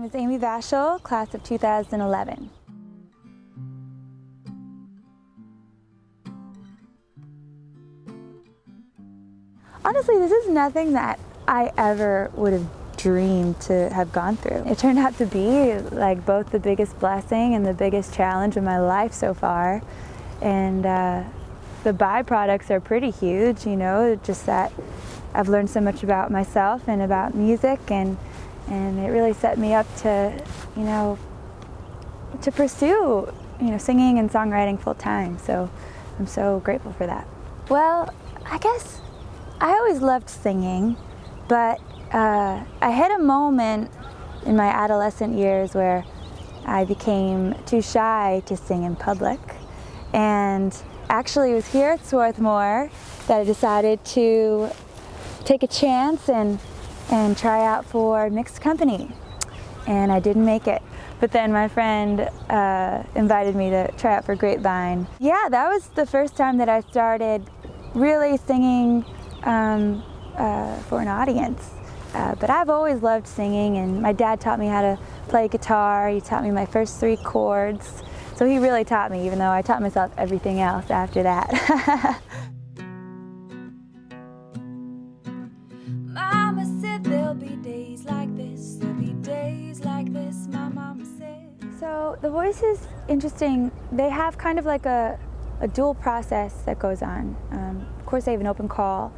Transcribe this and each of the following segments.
is Amy Vachal, class of 2011. Honestly, this is nothing that I ever would have dreamed to have gone through. It turned out to be like both the biggest blessing and the biggest challenge of my life so far. And the byproducts are pretty huge, you know, just that I've learned so much about myself and about music, and it really set me up to, you know, to pursue, you know, singing and songwriting full time. So I'm so grateful for that. Well, I guess I always loved singing, but I hit a moment in my adolescent years where I became too shy to sing in public. And actually it was here at Swarthmore that I decided to take a chance and try out for mixed company. And I didn't make it. But then my friend invited me to try out for Grapevine. Yeah, that was the first time that I started really singing for an audience. But I've always loved singing, and my dad taught me how to play guitar. He taught me my first 3 chords. So he really taught me, even though I taught myself everything else after that. Mama said there'll be days like this, there'll be days like this, my mama said. So the voice is interesting. They have kind of like a dual process that goes on. Of course, they have an open call,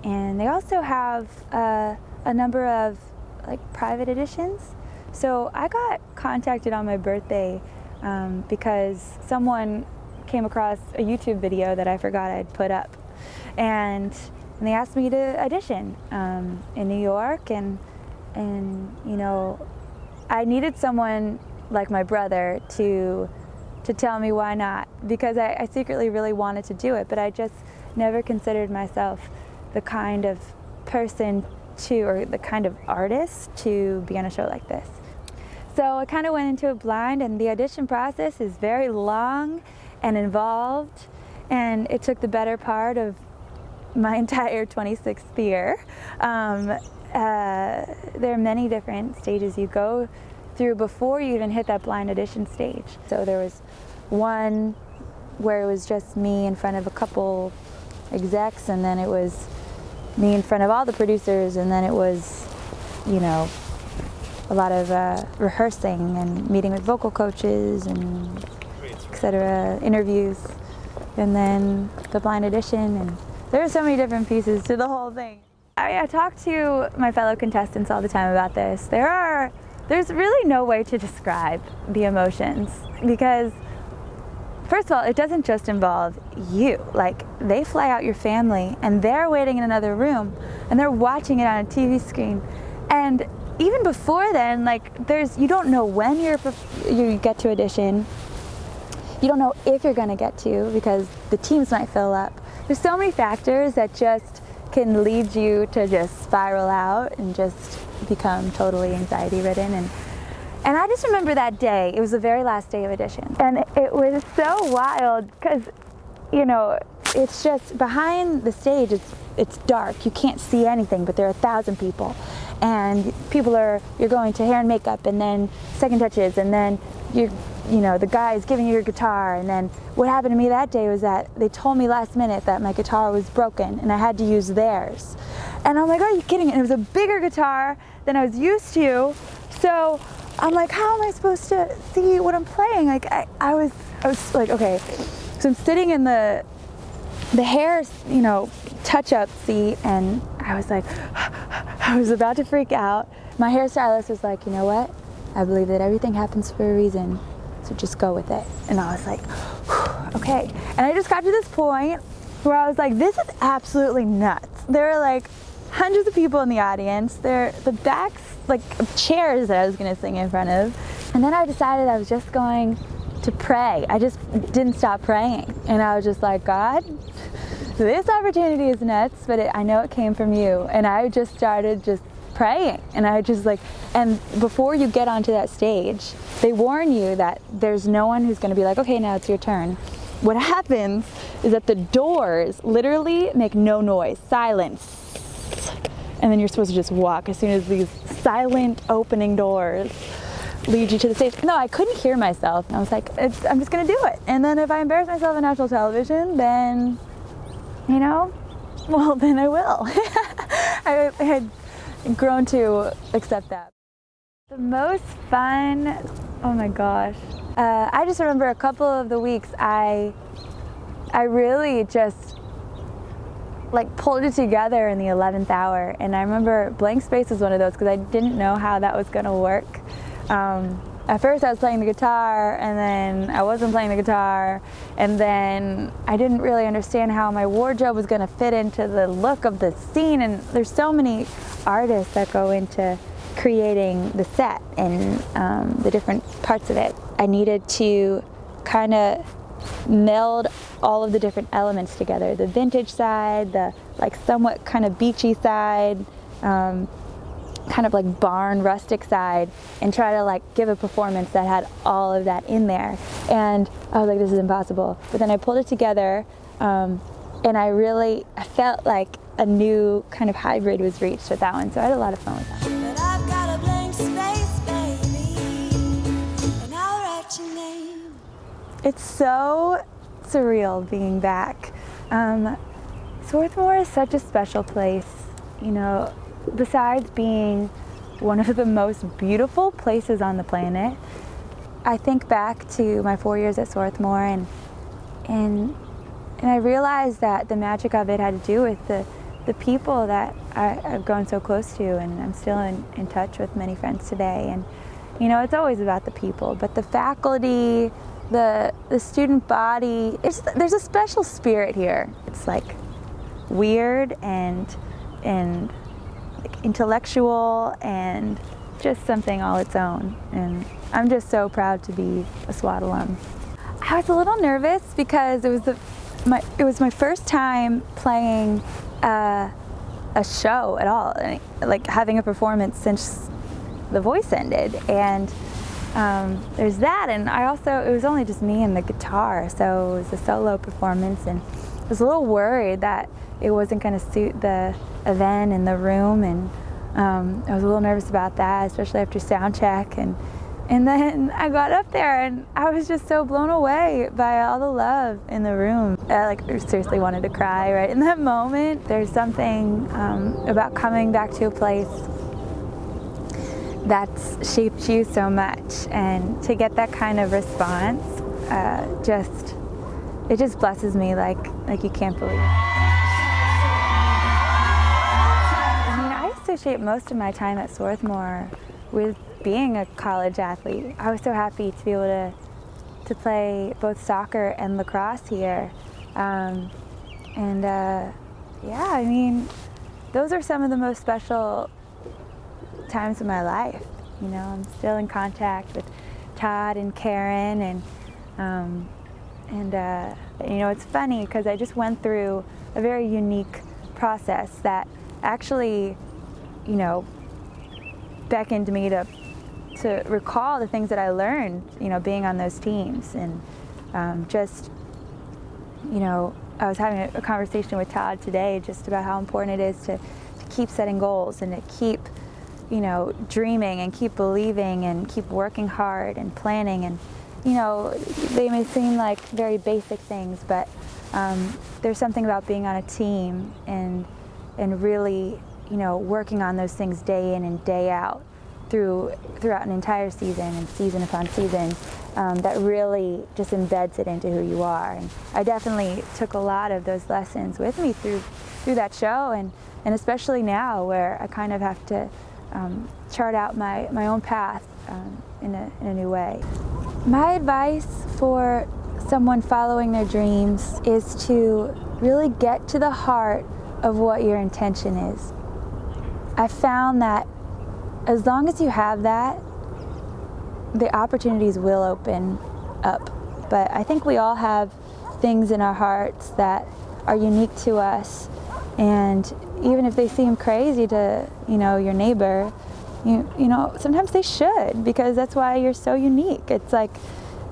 and they also have a number of like private auditions. So I got contacted on my birthday because someone came across a YouTube video that I forgot I'd put up, and they asked me to audition in New York, and you know, I needed someone like my brother to tell me why not, because I secretly really wanted to do it, but I just never considered myself the kind of person or the kind of artist to be on a show like this. So I kind of went into it blind, and the audition process is very long and involved, and it took the better part of my entire 26th year. There are many different stages you go through before you even hit that blind audition stage. So there was one where it was just me in front of a couple execs, and then it was me in front of all the producers, and then it was, you know, a lot of rehearsing and meeting with vocal coaches and etc., interviews, and then the blind audition, and there are so many different pieces to the whole thing. I talk to my fellow contestants all the time about this. There's really no way to describe the emotions, because first of all, it doesn't just involve you. Like, they fly out your family, and they're waiting in another room, and they're watching it on a TV screen. And even before then, like, you don't know when you get to audition. You don't know if you're gonna get to, because the teams might fill up. There's so many factors that just can lead you to just spiral out and just become totally anxiety ridden. And I just remember that day. It was the very last day of audition, and it was so wild because, you know, it's just behind the stage. It's dark. You can't see anything, but there are 1,000 people, and you're going to hair and makeup, and then second touches, and then you know, the guy's giving you your guitar. And then what happened to me that day was that they told me last minute that my guitar was broken and I had to use theirs. And I'm like, are you kidding? And it was a bigger guitar than I was used to. So I'm like, how am I supposed to see what I'm playing? Like, I was like, okay. So I'm sitting in the hair, you know, touch-up seat, and I was like, I was about to freak out. My hairstylist was like, you know what? I believe that everything happens for a reason, so just go with it. And I was like, okay. And I just got to this point where I was like, this is absolutely nuts. There are like hundreds of people in the audience. The backs, like, of chairs that I was gonna sing in front of. And then I decided I was just going to pray. I just didn't stop praying. And I was just like, God, this opportunity is nuts, but I know it came from you. And I just started just praying, and I just like, and before you get onto that stage, they warn you that there's no one who's going to be like, okay, now it's your turn. What happens is that the doors literally make no noise, silence, and then you're supposed to just walk as soon as these silent opening doors lead you to the stage. No, I couldn't hear myself. I was like, I'm just gonna do it. And then if I embarrass myself on national television, then, you know, well, then I will. I had grown to accept that. The most fun, oh my gosh. I just remember a couple of the weeks I really just like pulled it together in the 11th hour. And I remember Blank Space was one of those because I didn't know how that was gonna work. At first I was playing the guitar, and then I wasn't playing the guitar, and then I didn't really understand how my wardrobe was gonna fit into the look of the scene. And there's so many artists that go into creating the set and the different parts of it. I needed to kind of meld all of the different elements together. The vintage side, the like somewhat kind of beachy side, kind of like barn rustic side, and try to like give a performance that had all of that in there. And I was like, this is impossible. But then I pulled it together, and I felt like a new kind of hybrid was reached with that one. So I had a lot of fun with that. But I've got a blank space, baby, and I'll write your name. It's so surreal being back. Swarthmore is such a special place, you know. Besides being one of the most beautiful places on the planet, I think back to my 4 years at Swarthmore, and I realized that the magic of it had to do with the people that I've grown so close to, and I'm still in touch with many friends today. And you know, it's always about the people, but the faculty, the student body, there's a special spirit here. It's like weird and intellectual and just something all its own. And I'm just so proud to be a SWAT alum. I was a little nervous because it was my first time playing a show at all, like having a performance since The Voice ended. And there's that, and it was only just me and the guitar, so it was a solo performance, and I was a little worried that it wasn't going to suit the event and the room, and I was a little nervous about that, especially after sound check. And then I got up there, and I was just so blown away by all the love in the room. I seriously wanted to cry right in that moment. There's something about coming back to a place that's shaped you so much, and to get that kind of response, it just blesses me like you can't believe. I mean, I associate most of my time at Swarthmore with being a college athlete. I was so happy to be able to play both soccer and lacrosse here. Yeah, I mean, those are some of the most special times of my life. You know, I'm still in contact with Todd and Karen, and you know, it's funny because I just went through a very unique process that actually, you know, beckoned me to recall the things that I learned, you know, being on those teams. And just, you know, I was having a conversation with Todd today just about how important it is to keep setting goals and to keep, you know, dreaming and keep believing and keep working hard and planning. And, you know, they may seem like very basic things, but there's something about being on a team and really, you know, working on those things day in and day out throughout an entire season and season upon season, that really just embeds it into who you are. And I definitely took a lot of those lessons with me through that show, and especially now where I kind of have to chart out my own path in a new way. My advice for someone following their dreams is to really get to the heart of what your intention is. I found that as long as you have that, the opportunities will open up. But I think we all have things in our hearts that are unique to us, and even if they seem crazy to, you know, your neighbor, you know, sometimes they should, because that's why you're so unique. It's like,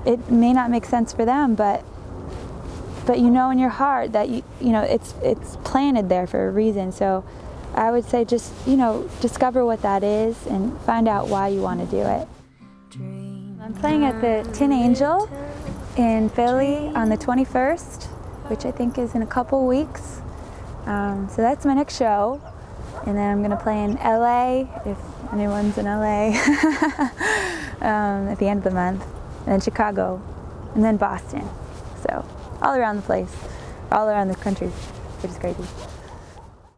it may not make sense for them, but you know in your heart that you know it's planted there for a reason. So I would say just, you know, discover what that is and find out why you want to do it. dream. I'm playing at the Tin Angel in Philly on the 21st, which I think is in a couple weeks. So that's my next show. And then I'm going to play in LA, if anyone's in LA, at the end of the month. And then Chicago, and then Boston. So all around the place, all around the country, which is crazy.